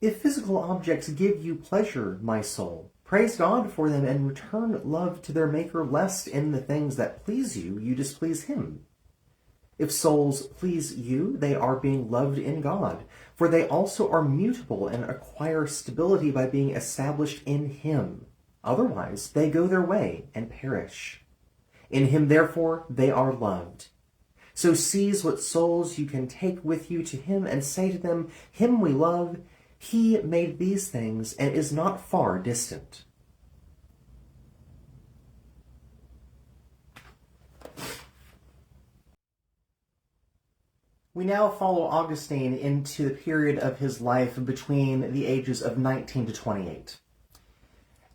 If physical objects give you pleasure, my soul, praise God for them and return love to their Maker, lest in the things that please you, you displease him. If souls please you, they are being loved in God, for they also are mutable and acquire stability by being established in him. Otherwise, they go their way and perish. In him, therefore, they are loved. So seize what souls you can take with you to him and say to them, him we love, he made these things and is not far distant. We now follow Augustine into the period of his life between the ages of 19 to 28.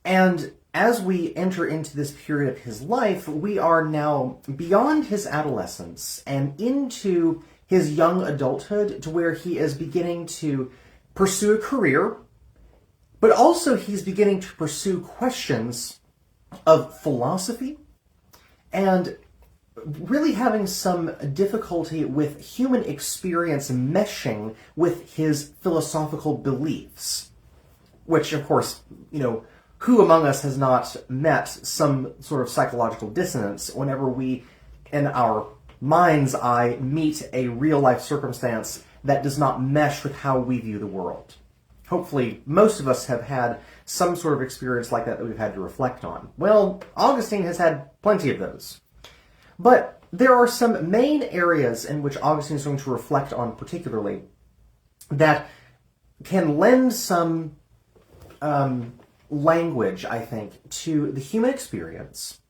And as we enter into this period of his life, we are now beyond his adolescence and into his young adulthood, to where he is beginning to pursue a career, but also he's beginning to pursue questions of philosophy and really having some difficulty with human experience meshing with his philosophical beliefs, which, of course, who among us has not met some sort of psychological dissonance whenever we, in our mind's eye, meet a real-life circumstance that does not mesh with how we view the world? Hopefully, most of us have had some sort of experience like that we've had to reflect on. Well, Augustine has had plenty of those. But there are some main areas in which Augustine is going to reflect on particularly that can lend some language, I think, to the human experience,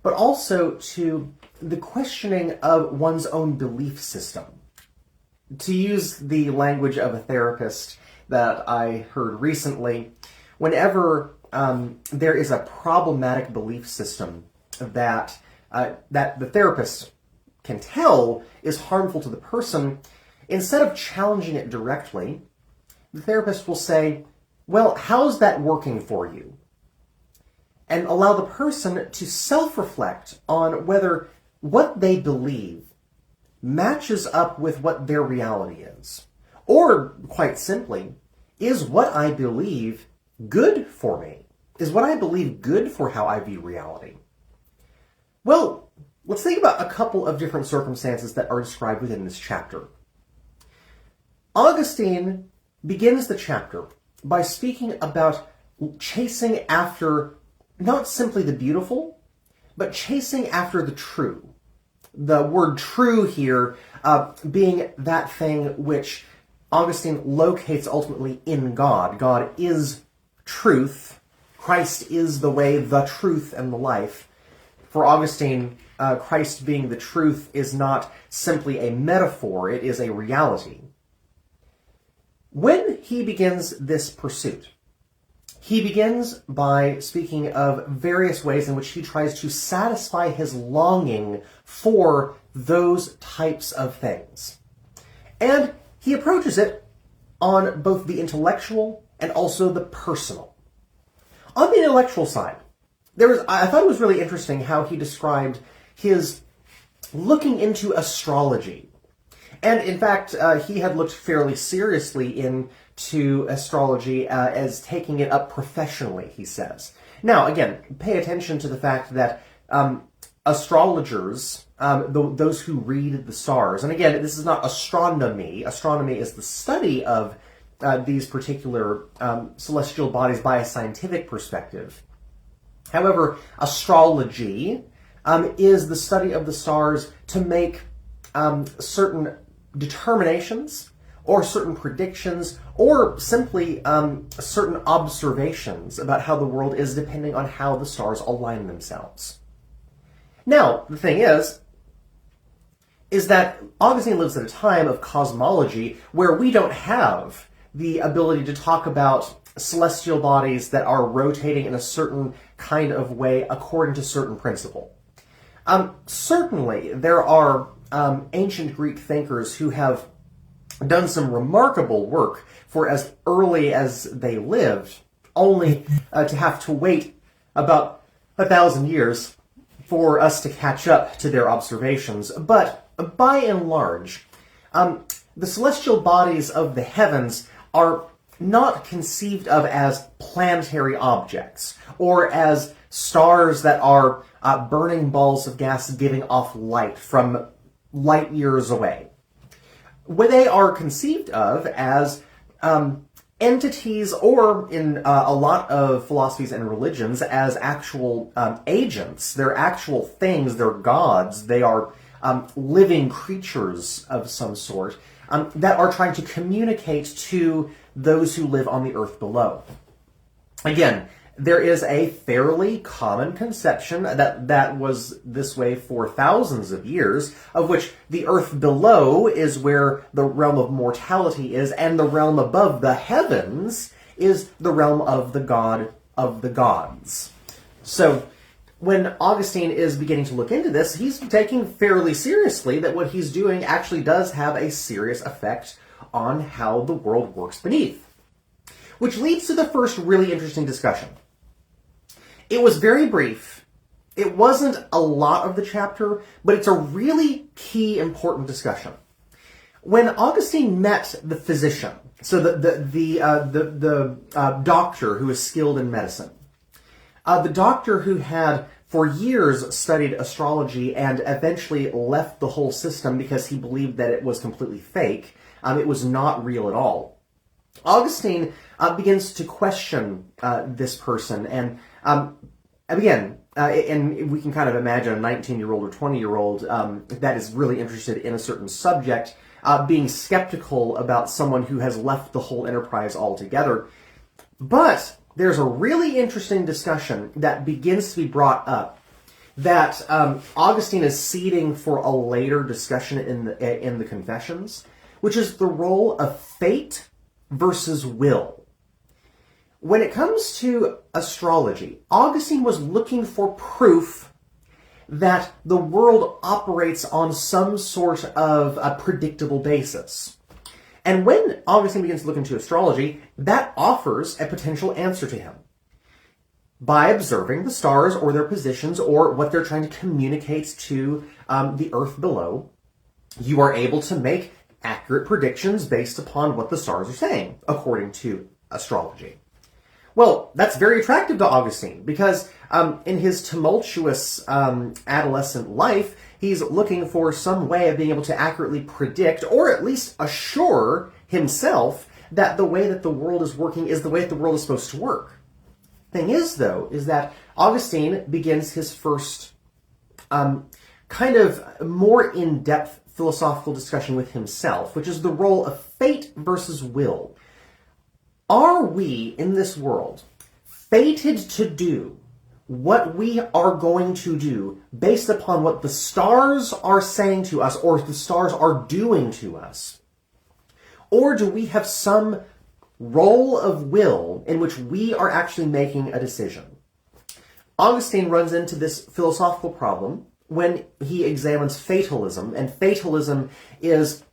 but also to the questioning of one's own belief system. To use the language of a therapist that I heard recently, whenever there is a problematic belief system that the therapist can tell is harmful to the person, instead of challenging it directly, the therapist will say, well, how's that working for you? And allow the person to self-reflect on whether what they believe matches up with what their reality is. Or, quite simply, is what I believe good for me? Is what I believe good for how I view reality? Well, let's think about a couple of different circumstances that are described within this chapter. Augustine begins the chapter by speaking about chasing after not simply the beautiful, but chasing after the true. The word true here being that thing which Augustine locates ultimately in God. God is truth. Christ is the way, the truth, and the life. For Augustine, Christ being the truth is not simply a metaphor, it is a reality. When he begins this pursuit, he begins by speaking of various ways in which he tries to satisfy his longing for those types of things. And he approaches it on both the intellectual and also the personal. On the intellectual side, I thought it was really interesting how he described his looking into astrology. And in fact, he had looked fairly seriously into astrology as taking it up professionally, he says. Now, again, pay attention to the fact that astrologers, those who read the stars, and again, this is not astronomy. Astronomy is the study of these particular celestial bodies by a scientific perspective. However, astrology is the study of the stars to make certain determinations or certain predictions or simply certain observations about how the world is depending on how the stars align themselves. Now, the thing is that Augustine lives at a time of cosmology where we don't have the ability to talk about celestial bodies that are rotating in a certain kind of way according to certain principle. Certainly, there are ancient Greek thinkers who have done some remarkable work for as early as they lived, only to have to wait about 1,000 years for us to catch up to their observations. But by and large, the celestial bodies of the heavens are not conceived of as planetary objects or as stars that are burning balls of gas giving off light from light years away. What they are conceived of as entities, or in a lot of philosophies and religions, as actual agents. They're actual things, they're gods, they are living creatures of some sort that are trying to communicate to those who live on the earth below. Again, there is a fairly common conception that was this way for thousands of years, of which the earth below is where the realm of mortality is, and the realm above, the heavens, is the realm of the god of the gods. So, when Augustine is beginning to look into this, he's taking fairly seriously that what he's doing actually does have a serious effect on how the world works beneath. Which leads to the first really interesting discussion. It was very brief. It wasn't a lot of the chapter, but it's a really key, important discussion. When Augustine met the physician, so the doctor who is skilled in medicine, the doctor who had for years studied astrology and eventually left the whole system because he believed that it was completely fake, it was not real at all. Augustine begins to question this person, and again, and we can kind of imagine a 19-year-old or 20-year-old that is really interested in a certain subject being skeptical about someone who has left the whole enterprise altogether. But there's a really interesting discussion that begins to be brought up that Augustine is seeding for a later discussion in the Confessions, which is the role of fate versus will. When it comes to astrology, Augustine was looking for proof that the world operates on some sort of a predictable basis. And when Augustine begins to look into astrology, that offers a potential answer to him. By observing the stars or their positions or what they're trying to communicate to the earth below, you are able to make accurate predictions based upon what the stars are saying, according to astrology. Well, that's very attractive to Augustine because in his tumultuous adolescent life, he's looking for some way of being able to accurately predict or at least assure himself that the way that the world is working is the way that the world is supposed to work. Thing is, though, is that Augustine begins his first kind of more in-depth philosophical discussion with himself, which is the role of fate versus will. Are we, in this world, fated to do what we are going to do based upon what the stars are saying to us or the stars are doing to us? Or do we have some role of will in which we are actually making a decision? Augustine runs into this philosophical problem when he examines fatalism, and fatalism is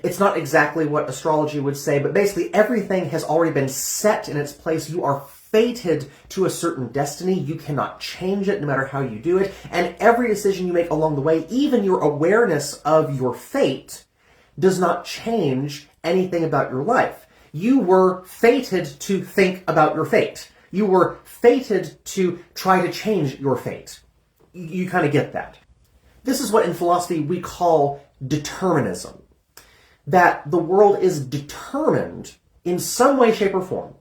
it's not exactly what astrology would say, but basically everything has already been set in its place. You are fated to a certain destiny. You cannot change it no matter how you do it. And every decision you make along the way, even your awareness of your fate, does not change anything about your life. You were fated to think about your fate. You were fated to try to change your fate. You kind of get that. This is what in philosophy we call determinism. That the world is determined in some way, shape, or form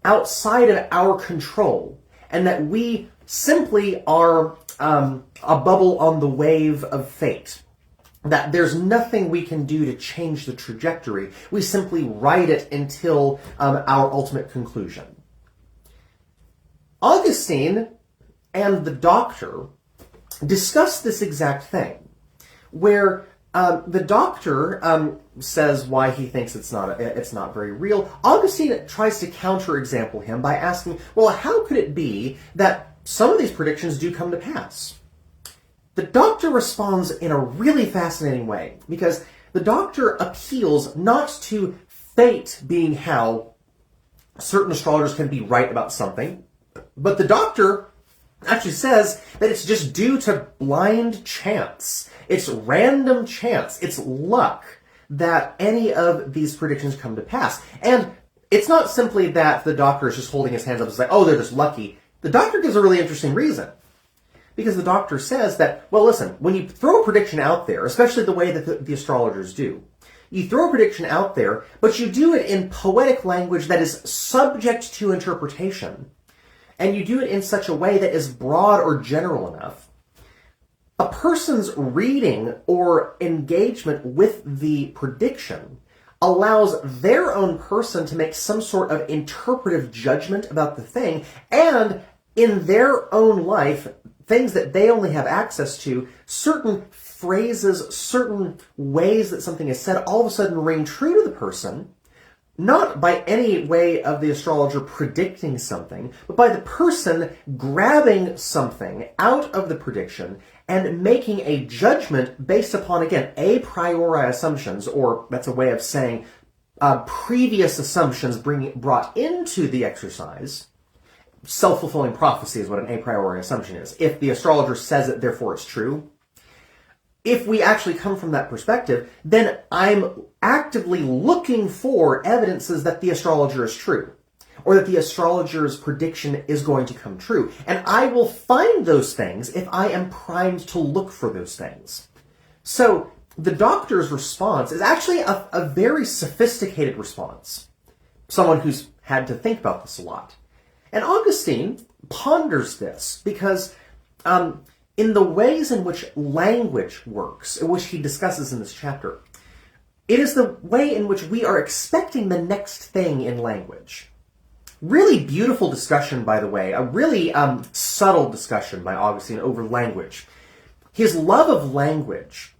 outside of our control, and that we simply are a bubble on the wave of fate. That there's nothing we can do to change the trajectory. We simply ride it until our ultimate conclusion. Augustine and the doctor discuss this exact thing, where the doctor says why he thinks it's not very real. Augustine tries to counterexample him by asking, well, how could it be that some of these predictions do come to pass? The doctor responds in a really fascinating way, because the doctor appeals not to fate being how certain astrologers can be right about something, but the doctor actually says that it's just due to blind chance. It's random chance. It's luck that any of these predictions come to pass. And it's not simply that the doctor is just holding his hands up and saying, oh, they're just lucky. The doctor gives a really interesting reason. Because the doctor says that, well, listen, when you throw a prediction out there, especially the way that the astrologers do, you throw a prediction out there, but you do it in poetic language that is subject to interpretation. And you do it in such a way that is broad or general enough. A person's reading or engagement with the prediction allows their own person to make some sort of interpretive judgment about the thing, and in their own life, things that they only have access to, certain phrases, certain ways that something is said, all of a sudden ring true to the person, not by any way of the astrologer predicting something, but by the person grabbing something out of the prediction and making a judgment based upon, again, a priori assumptions, or that's a way of saying previous assumptions brought into the exercise. Self-fulfilling prophecy is what an a priori assumption is. If the astrologer says it, therefore it's true. If we actually come from that perspective, then I'm actively looking for evidences that the astrologer is true, or that the astrologer's prediction is going to come true. And I will find those things if I am primed to look for those things. So the doctor's response is actually a very sophisticated response. Someone who's had to think about this a lot. And Augustine ponders this because in the ways in which language works, which he discusses in this chapter, it is the way in which we are expecting the next thing in language. Really beautiful discussion, by the way, a really subtle discussion by Augustine over language. His love of language,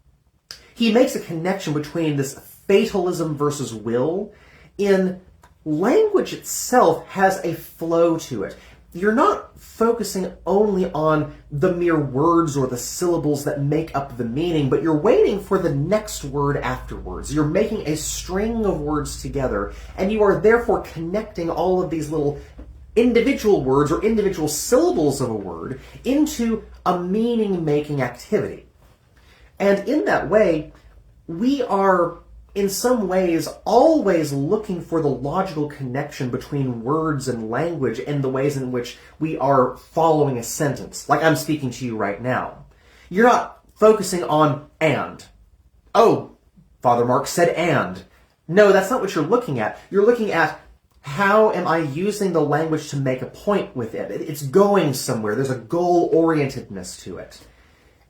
he makes a connection between this fatalism versus will in language itself has a flow to it. You're not focusing only on the mere words or the syllables that make up the meaning, but you're waiting for the next word afterwards. You're making a string of words together, and you are therefore connecting all of these little individual words or individual syllables of a word into a meaning-making activity. And in that way, we are in some ways always looking for the logical connection between words and language and the ways in which we are following a sentence, like I'm speaking to you right now. You're not focusing on and. Oh, Father Mark said and. No, that's not what you're looking at. You're looking at how am I using the language to make a point with it. It's going somewhere. There's a goal-orientedness to it.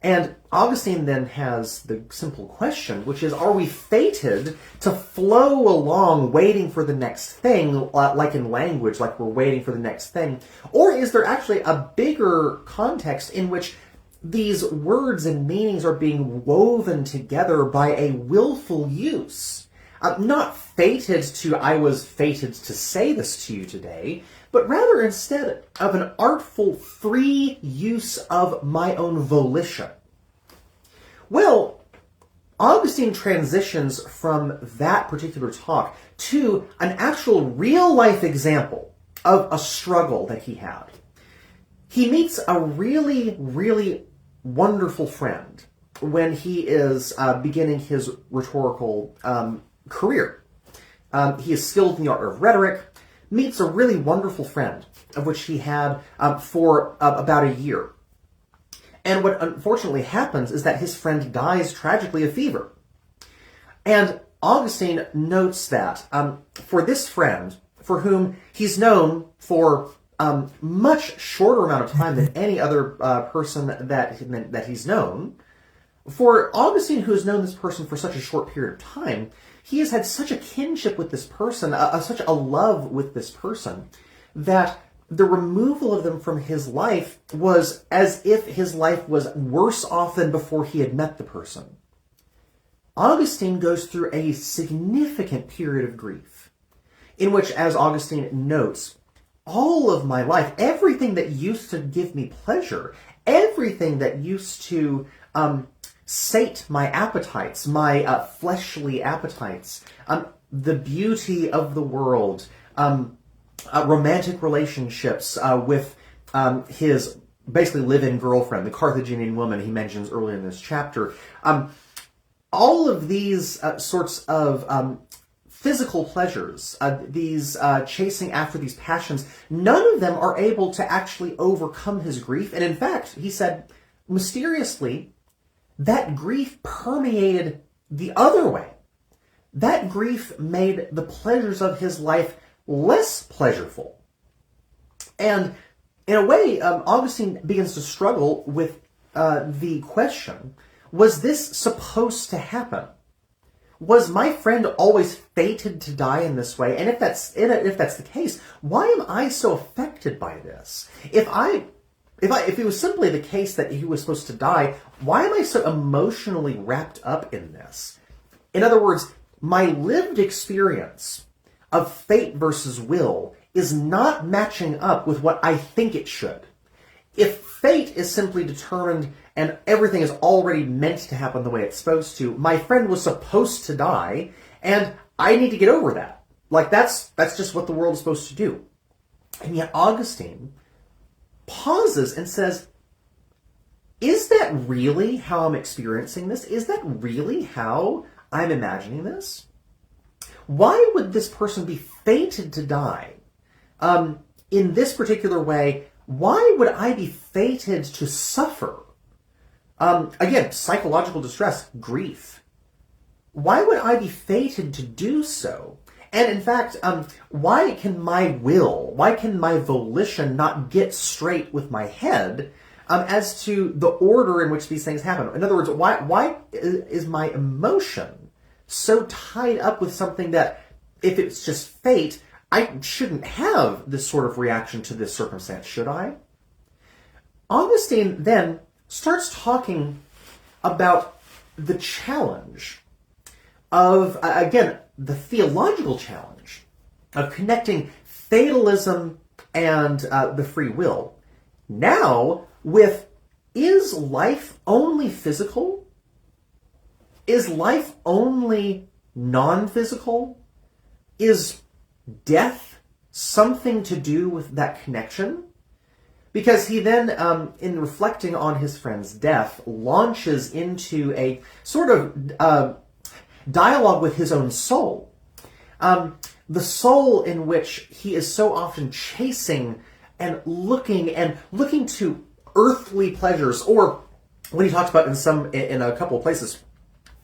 And Augustine then has the simple question, which is, are we fated to flow along waiting for the next thing, like in language, like we're waiting for the next thing? Or is there actually a bigger context in which these words and meanings are being woven together by a willful use? Not fated to, I was fated to say this to you today, but rather instead of an artful, free use of my own volition. Well, Augustine transitions from that particular talk to an actual real-life example of a struggle that he had. He meets a really, really wonderful friend when he is beginning his rhetorical career. He is skilled in the art of rhetoric, meets a really wonderful friend, of which he had for about a year. And what unfortunately happens is that his friend dies tragically of fever. And Augustine notes that for this friend, for whom he's known for much shorter amount of time than any other person that he's known, for Augustine, who has known this person for such a short period of time, he has had such a kinship with this person, such a love with this person, that the removal of them from his life was as if his life was worse off than before he had met the person. Augustine goes through a significant period of grief, in which, as Augustine notes, all of my life, everything that used to give me pleasure, everything that used to sate my appetites, my fleshly appetites, the beauty of the world, romantic relationships with his basically live-in girlfriend, the Carthaginian woman he mentions earlier in this chapter. All of these sorts of physical pleasures, these chasing after these passions, none of them are able to actually overcome his grief. And in fact, he said, mysteriously, that grief permeated the other way. That grief made the pleasures of his life less pleasurable. And in a way, Augustine begins to struggle with the question, was this supposed to happen? Was my friend always fated to die in this way? And if that's the case, why am I so affected by this? If it was simply the case that he was supposed to die, why am I so emotionally wrapped up in this? In other words, my lived experience of fate versus will is not matching up with what I think it should. If fate is simply determined and everything is already meant to happen the way it's supposed to, my friend was supposed to die, and I need to get over that. Like, that's just what the world is supposed to do. And yet Augustine pauses and says, is that really how I'm experiencing this? Is that really how I'm imagining this? Why would this person be fated to die? In this particular way, why would I be fated to suffer? Again, psychological distress, grief. Why would I be fated to do so? And in fact, why can my volition not get straight with my head as to the order in which these things happen? In other words, why is my emotion so tied up with something that, if it's just fate, I shouldn't have this sort of reaction to this circumstance, should I? Augustine then starts talking about the challenge of, again, the theological challenge of connecting fatalism and the free will. Now, with, is life only physical? Is life only non-physical? Is death something to do with that connection? Because he then, in reflecting on his friend's death, launches into a sort of dialogue with his own soul. The soul in which he is so often chasing and looking to earthly pleasures, or what he talks about in a couple of places,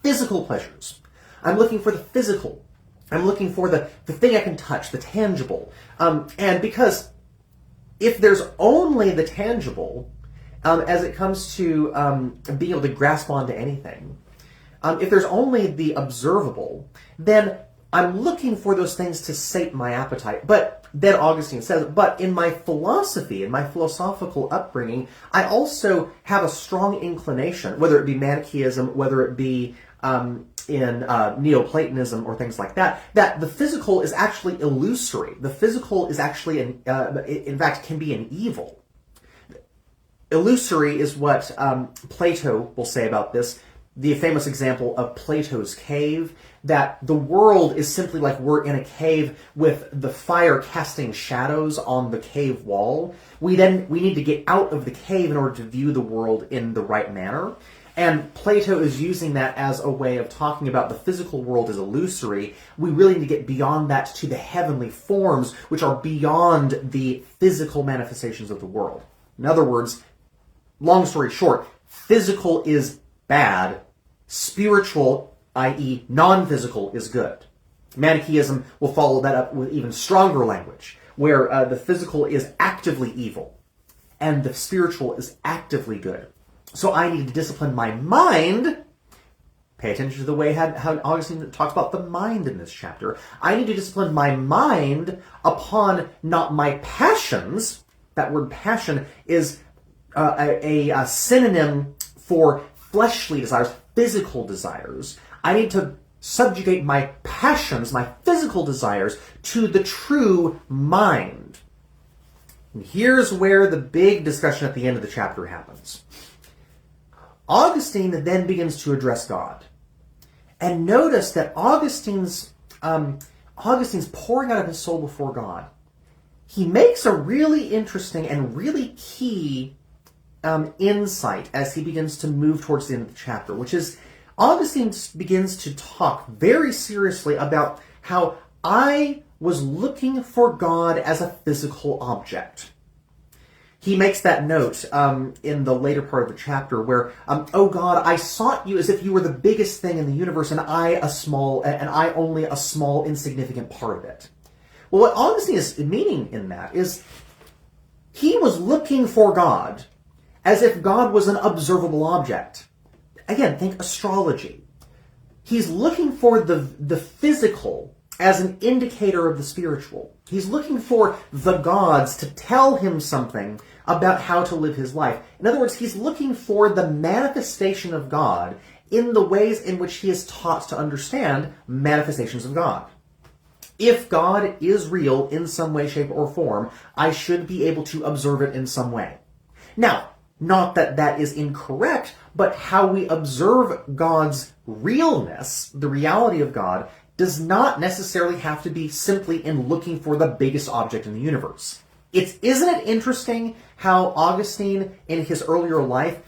physical pleasures. I'm looking for the physical. I'm looking for the thing I can touch, the tangible. And because if there's only the tangible, as it comes to being able to grasp onto anything, if there's only the observable, then I'm looking for those things to sate my appetite. But then Augustine says, but in my philosophy, in my philosophical upbringing, I also have a strong inclination, whether it be Manichaeism, whether it be in Neoplatonism or things like that, that the physical is actually illusory. The physical is actually, in fact, can be an evil. Illusory is what Plato will say about this. The famous example of Plato's cave, that the world is simply like we're in a cave with the fire casting shadows on the cave wall. We need to get out of the cave in order to view the world in the right manner. And Plato is using that as a way of talking about the physical world as illusory. We really need to get beyond that to the heavenly forms, which are beyond the physical manifestations of the world. In other words, long story short, physical is bad, spiritual, i.e. non-physical, is good. Manichaeism will follow that up with even stronger language, where the physical is actively evil, and the spiritual is actively good. So I need to discipline my mind. Pay attention to the way how Augustine talks about the mind in this chapter. I need to discipline my mind upon not my passions. That word passion is a synonym for fleshly desires, physical desires. I need to subjugate my passions, my physical desires, to the true mind. And here's where the big discussion at the end of the chapter happens. Augustine then begins to address God. And notice that Augustine's pouring out of his soul before God. He makes a really interesting and really key insight as he begins to move towards the end of the chapter, which is Augustine begins to talk very seriously about how I was looking for God as a physical object. He makes that note in the later part of the chapter where, oh God, I sought you as if you were the biggest thing in the universe and I only a small, insignificant part of it. Well, what Augustine is meaning in that is he was looking for God as if God was an observable object. Again, think astrology. He's looking for the physical as an indicator of the spiritual. He's looking for the gods to tell him something about how to live his life. In other words, he's looking for the manifestation of God in the ways in which he is taught to understand manifestations of God. If God is real in some way, shape, or form, I should be able to observe it in some way. Now, not that that is incorrect, but how we observe God's realness, the reality of God, does not necessarily have to be simply in looking for the biggest object in the universe. Isn't it interesting how Augustine, in his earlier life,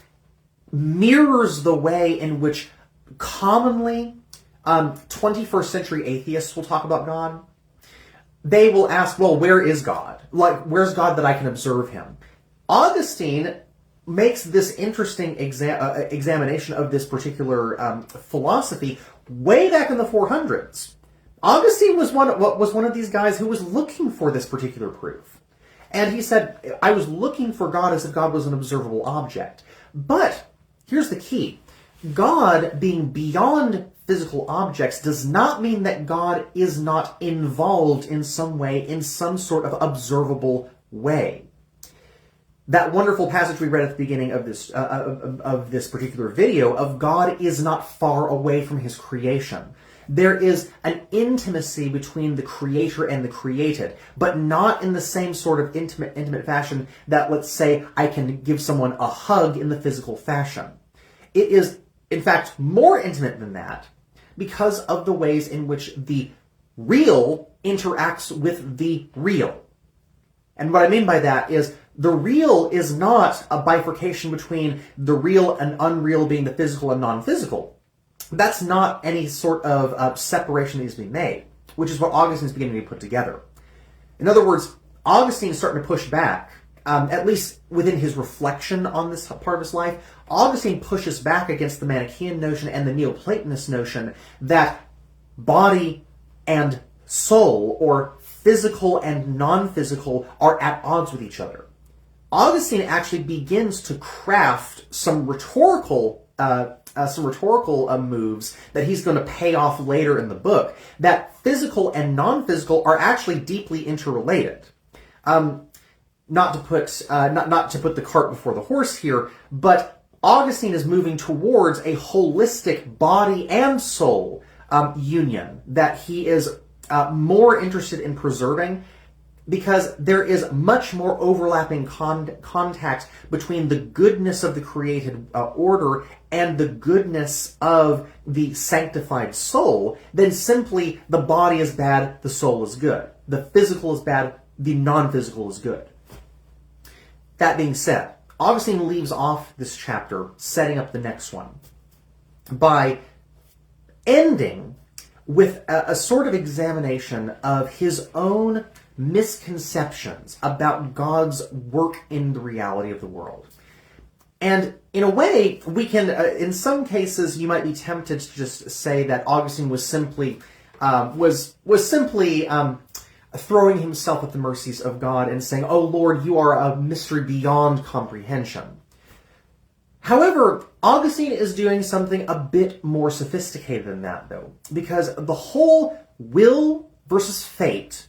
mirrors the way in which commonly 21st century atheists will talk about God? They will ask, well, where is God? Like, where's God that I can observe him? Augustine makes this interesting examination of this particular philosophy way back in the 400s. Augustine was one of these guys who was looking for this particular proof. And he said, I was looking for God as if God was an observable object. But here's the key. God being beyond physical objects does not mean that God is not involved in some way, in some sort of observable way. That wonderful passage we read at the beginning of this particular video of God is not far away from his creation. There is an intimacy between the creator and the created, but not in the same sort of intimate fashion that, let's say, I can give someone a hug in the physical fashion. It is, in fact, more intimate than that because of the ways in which the real interacts with the real. And what I mean by that is the real is not a bifurcation between the real and unreal being the physical and non-physical. That's not any sort of separation that is being made, which is what Augustine is beginning to put together. In other words, Augustine is starting to push back, at least within his reflection on this part of his life. Augustine pushes back against the Manichaean notion and the Neoplatonist notion that body and soul, or physical and non-physical, are at odds with each other. Augustine actually begins to craft some rhetorical moves that he's going to pay off later in the book, that physical and non-physical are actually deeply interrelated. Not to put the cart before the horse here, but Augustine is moving towards a holistic body and soul union that he is more interested in preserving, because there is much more overlapping contact between the goodness of the created order and the goodness of the sanctified soul than simply the body is bad, the soul is good. The physical is bad, the non-physical is good. That being said, Augustine leaves off this chapter, setting up the next one, by ending with a sort of examination of his own misconceptions about God's work in the reality of the world. And in a way, we can, in some cases, you might be tempted to just say that Augustine was simply throwing himself at the mercies of God and saying, "Oh Lord, you are a mystery beyond comprehension." However, Augustine is doing something a bit more sophisticated than that, though, because the whole will versus fate,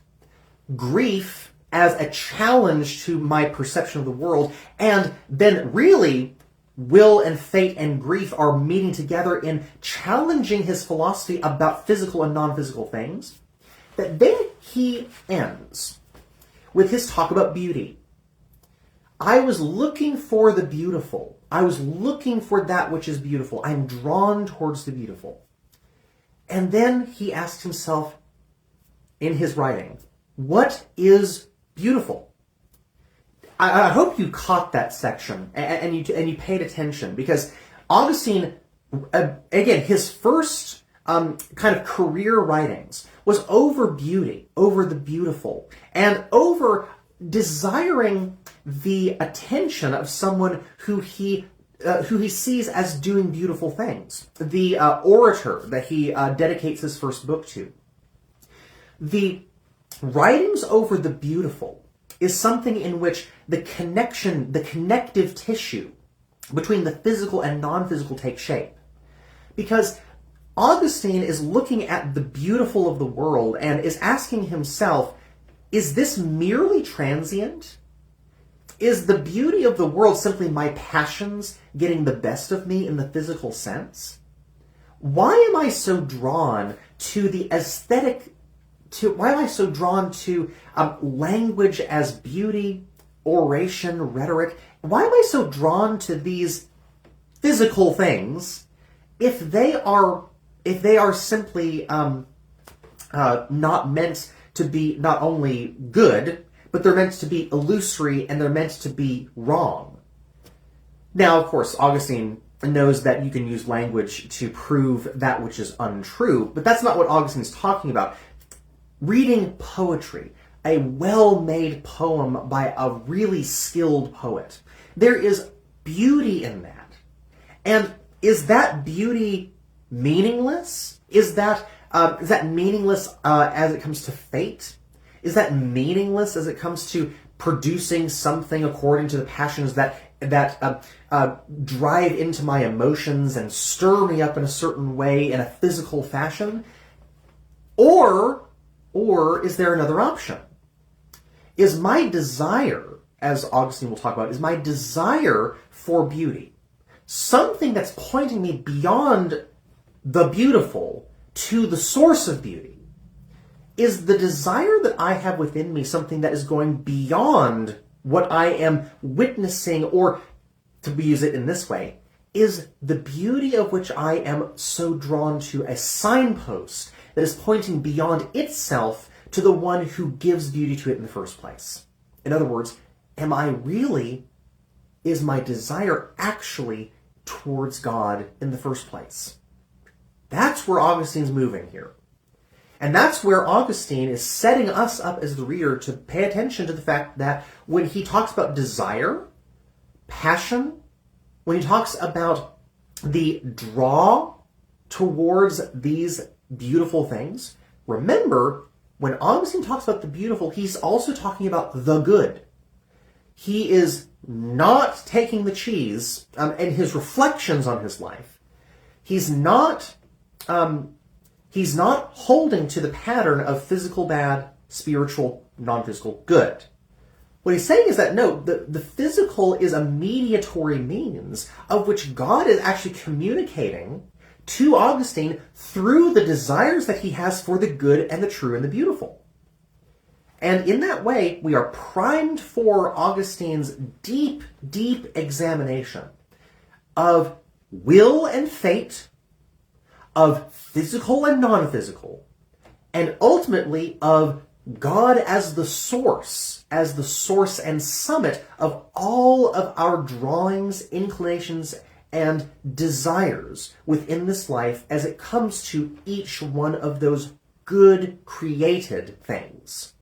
grief as a challenge to my perception of the world, and then really will and fate and grief are meeting together in challenging his philosophy about physical and non-physical things, that then he ends with his talk about beauty. I was looking for the beautiful. I was looking for that which is beautiful. I'm drawn towards the beautiful. And then he asks himself in his writing, what is beautiful? I hope you caught that section and you paid attention, because Augustine, again, his first kind of career writings was over beauty, over the beautiful, and over desiring the attention of someone who he sees as doing beautiful things. The orator that he dedicates his first book to. The writings over the beautiful is something in which the connection, the connective tissue between the physical and non-physical takes shape. Because Augustine is looking at the beautiful of the world and is asking himself, is this merely transient? Is the beauty of the world simply my passions getting the best of me in the physical sense? Why am I so drawn to the aesthetic, why am I so drawn to language as beauty, oration, rhetoric? Why am I so drawn to these physical things if they are simply not meant to be not only good, but they're meant to be illusory and they're meant to be wrong? Now, of course, Augustine knows that you can use language to prove that which is untrue, but that's not what Augustine's talking about. Reading poetry, a well-made poem by a really skilled poet, there is beauty in that. And is that beauty meaningless? Is that meaningless as it comes to fate? Is that meaningless as it comes to producing something according to the passions that drive into my emotions and stir me up in a certain way in a physical fashion? Or is there another option? Is my desire, as Augustine will talk about, is my desire for beauty something that's pointing me beyond the beautiful to the source of beauty? Is the desire that I have within me something that is going beyond what I am witnessing, or to use it in this way, is the beauty of which I am so drawn to a signpost that is pointing beyond itself to the one who gives beauty to it in the first place? In other words, is my desire actually towards God in the first place? That's where Augustine's moving here. And that's where Augustine is setting us up as the reader to pay attention to the fact that when he talks about desire, passion, when he talks about the draw towards these beautiful things, remember, when Augustine talks about the beautiful, he's also talking about the good. He is not taking the cheese in his reflections on his life. He's not holding to the pattern of physical bad, spiritual, non-physical good. What he's saying is that, no, the physical is a mediatory means of which God is actually communicating to Augustine through the desires that he has for the good and the true and the beautiful. And in that way, we are primed for Augustine's deep, deep examination of will and fate, of physical and non-physical, and ultimately of God as the source and summit of all of our drawings, inclinations, and desires within this life as it comes to each one of those good created things.